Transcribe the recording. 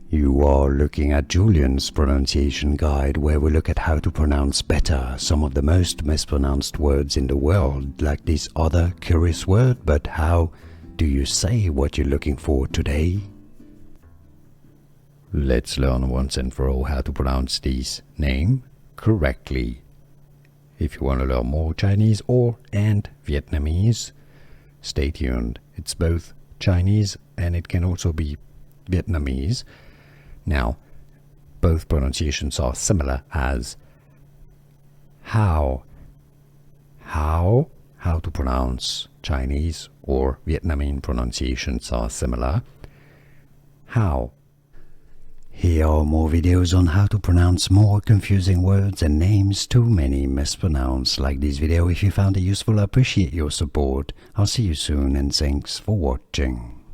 You are looking at Julian's pronunciation guide, where we look at how to pronounce better some of the most mispronounced words in the world, like this other curious word. But how do you say what you're looking for today? Let's learn once and for all how to pronounce this name correctly. If you want to learn more Chinese and Vietnamese, stay tuned. It's both Chinese and it can also be Vietnamese. Now, both pronunciations are similar as how. How to pronounce Chinese or Vietnamese pronunciations are similar. How. Here are more videos on how to pronounce more confusing words and names too many mispronounced. Like this video if you found it useful. I appreciate your support. I'll see you soon and thanks for watching.